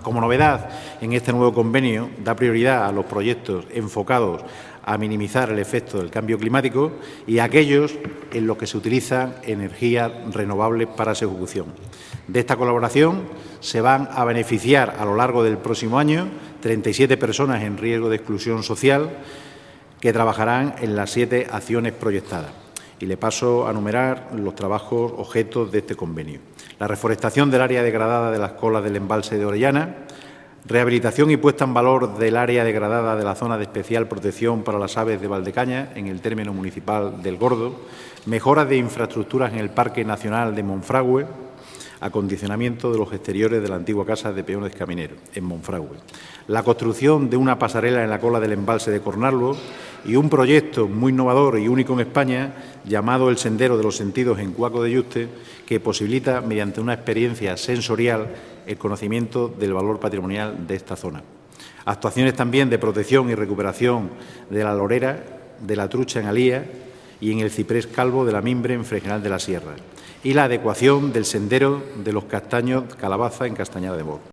Como novedad, en este nuevo convenio da prioridad a los proyectos enfocados a minimizar el efecto del cambio climático y a aquellos en los que se utilizan energías renovables para su ejecución. De esta colaboración se van a beneficiar a lo largo del próximo año 37 personas en riesgo de exclusión social que trabajarán en las 7 acciones proyectadas. Y le paso a enumerar los trabajos objetos de este convenio. La reforestación del área degradada de las colas del embalse de Orellana, rehabilitación y puesta en valor del área degradada de la zona de especial protección para las aves de Valdecañas en el término municipal del Gordo, mejoras de infraestructuras en el Parque Nacional de Monfragüe, acondicionamiento de los exteriores de la antigua Casa de Peones Camineros, en Monfragüe, la construcción de una pasarela en la cola del embalse de Cornalvo y un proyecto muy innovador y único en España llamado el Sendero de los Sentidos en Cuaco de Yuste, que posibilita, mediante una experiencia sensorial, el conocimiento del valor patrimonial de esta zona. Actuaciones también de protección y recuperación de la lorera, de la trucha en Alía y en el ciprés calvo de la Mimbre en Fregenal de la Sierra, y la adecuación del sendero de los castaños calabaza en Castañada de Mor.